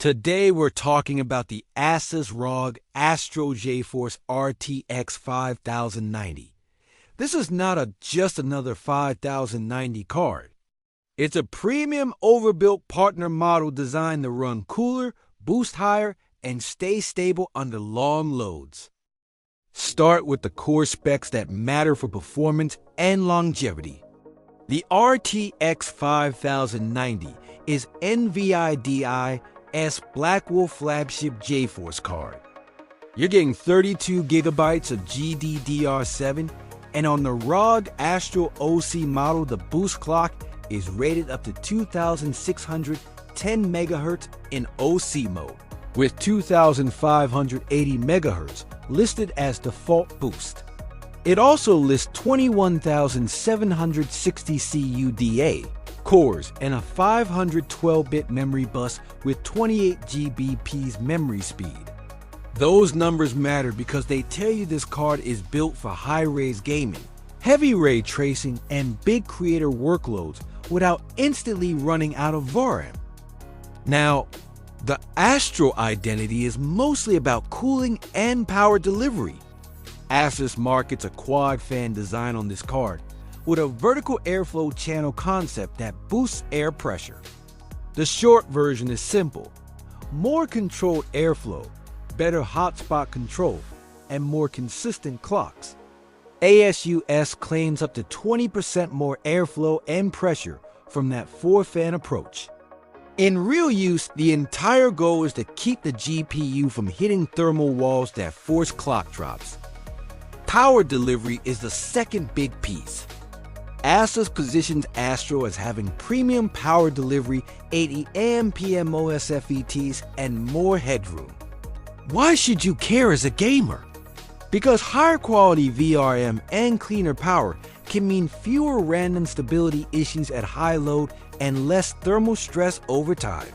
Today we're talking about the ASUS ROG Astral GeForce RTX 5090. This is not just another 5090 card. It's a premium overbuilt partner model designed to run cooler, boost higher, and stay stable under long loads. Start with the core specs that matter for performance and longevity. The RTX 5090 is NVIDIA's Blackwell flagship GeForce card. You're getting 32 gigabytes of GDDR7, and on the ROG Astral OC model, the boost clock is rated up to 2610 MHz in OC mode, with 2580 MHz listed as default boost. It also lists 21,760 CUDA cores and a 512-bit memory bus with 28 GBp's memory speed. Those numbers matter because they tell you this card is built for high-res gaming, heavy ray tracing, and big creator workloads without instantly running out of VRAM. Now, the Astral identity is mostly about cooling and power delivery. ASUS markets a quad-fan design on this card, with a vertical airflow channel concept that boosts air pressure. The short version is simple: more controlled airflow, better hotspot control, and more consistent clocks. ASUS claims up to 20% more airflow and pressure from that 4-fan approach. In real use, the entire goal is to keep the GPU from hitting thermal walls that force clock drops. Power delivery is the second big piece. ASUS positions Astral as having premium power delivery, 80 AMPM OSFETs, and more headroom. Why should you care as a gamer? Because higher quality VRM and cleaner power can mean fewer random stability issues at high load and less thermal stress over time.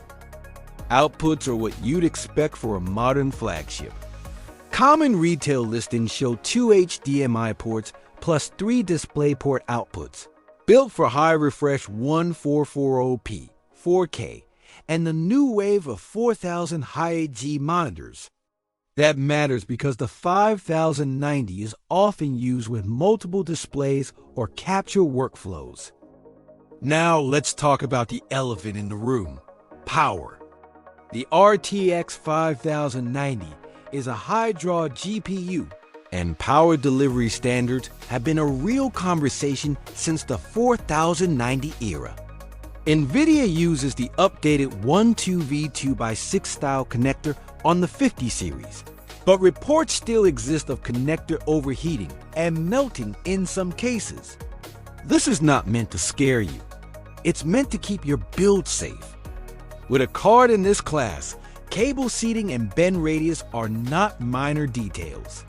Outputs are what you'd expect for a modern flagship. Common retail listings show 2 HDMI ports plus 3 DisplayPort outputs, built for high refresh 1440p, 4K, and the new wave of 4000 high-AG monitors. That matters because the 5090 is often used with multiple displays or capture workflows. Now let's talk about the elephant in the room: power. The RTX 5090 is a high-draw GPU, and power delivery standards have been a real conversation since the 4090 era. NVIDIA uses the updated 12V2x6 style connector on the 50 series, but reports still exist of connector overheating and melting in some cases. This is not meant to scare you. It's meant to keep your build safe. With a card in this class, cable seating and bend radius are not minor details.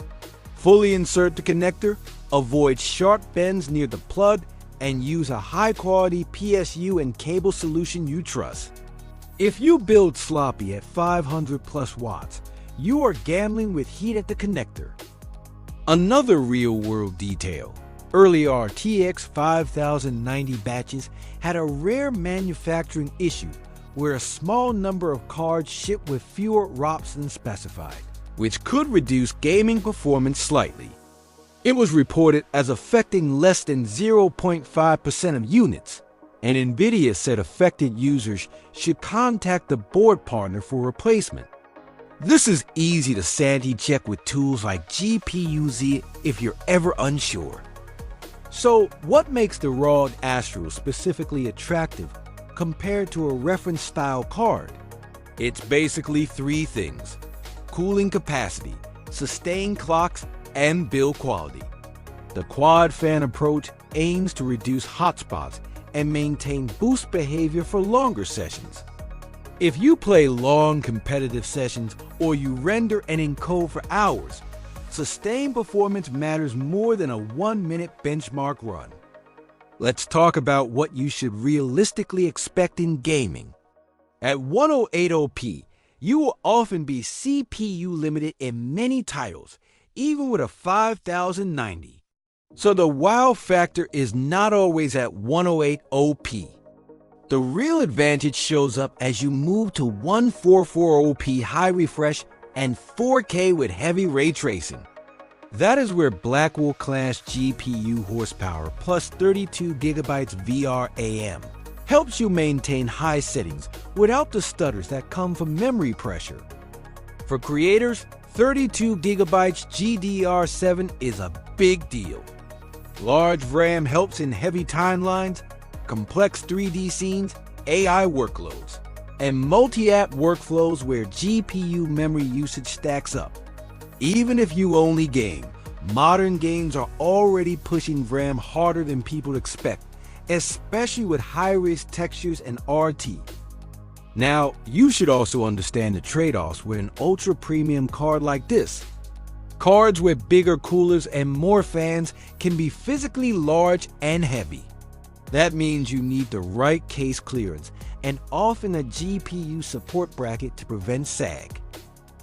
Fully insert the connector, avoid sharp bends near the plug, and use a high-quality PSU and cable solution you trust. If you build sloppy at 500 plus watts, you are gambling with heat at the connector. Another real-world detail: early RTX 5090 batches had a rare manufacturing issue where a small number of cards shipped with fewer ROPs than specified, which could reduce gaming performance slightly. It was reported as affecting less than 0.5% of units, and NVIDIA said affected users should contact the board partner for replacement. This is easy to sanity check with tools like GPU-Z if you're ever unsure. So, what makes the ROG Astral specifically attractive compared to a reference-style card? It's basically 3 things: cooling capacity, sustained clocks, and build quality. The quad-fan approach aims to reduce hotspots and maintain boost behavior for longer sessions. If you play long competitive sessions or you render and encode for hours, sustained performance matters more than a 1-minute benchmark run. Let's talk about what you should realistically expect in gaming. At 1080p, you will often be CPU limited in many titles, even with a 5090. So the wow factor is not always at 108 OP. The real advantage shows up as you move to 144p high refresh and 4K with heavy ray tracing. That is where Blackwell-class GPU horsepower plus 32GB VRAM helps you maintain high settings without the stutters that come from memory pressure. For creators, 32GB GDDR7 is a big deal. Large VRAM helps in heavy timelines, complex 3D scenes, AI workloads, and multi-app workflows where GPU memory usage stacks up. Even if you only game, modern games are already pushing VRAM harder than people expect, especially with high-risk textures and RT. Now, you should also understand the trade-offs with an ultra-premium card like this. Cards with bigger coolers and more fans can be physically large and heavy. That means you need the right case clearance and often a GPU support bracket to prevent sag.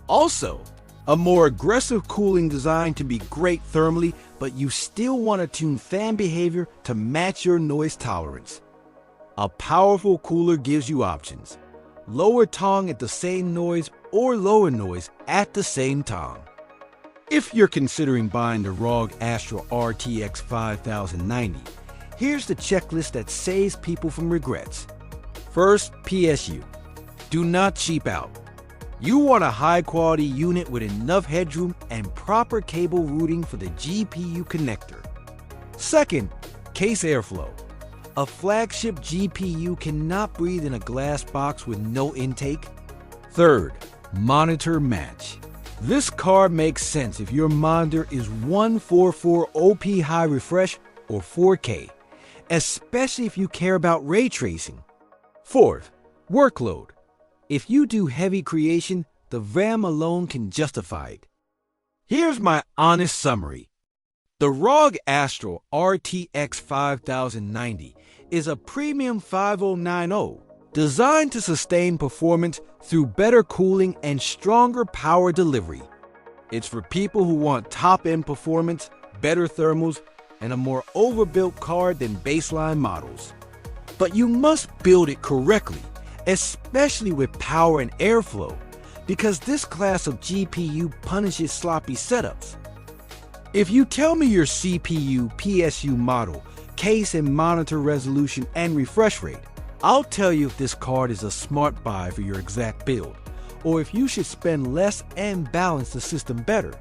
Also, a more aggressive cooling design to be great thermally, but you still want to tune fan behavior to match your noise tolerance. A powerful cooler gives you options. Lower tone at the same noise or lower noise at the same time. If you're considering buying the ROG Astral RTX 5090, here's the checklist that saves people from regrets. First, PSU. Do not cheap out. You want a high-quality unit with enough headroom and proper cable routing for the GPU connector. Second, case airflow. A flagship GPU cannot breathe in a glass box with no intake. Third, monitor match. This card makes sense if your monitor is 144p high refresh or 4K, especially if you care about ray tracing. Fourth, workload. If you do heavy creation, the VRAM alone can justify it. Here's my honest summary. The ROG Astral RTX 5090 is a premium 5090 designed to sustain performance through better cooling and stronger power delivery. It's for people who want top-end performance, better thermals, and a more overbuilt card than baseline models. But you must build it correctly, especially with power and airflow, because this class of GPU punishes sloppy setups. If you tell me your CPU, PSU model, case and monitor resolution, and refresh rate, I'll tell you if this card is a smart buy for your exact build, or if you should spend less and balance the system better.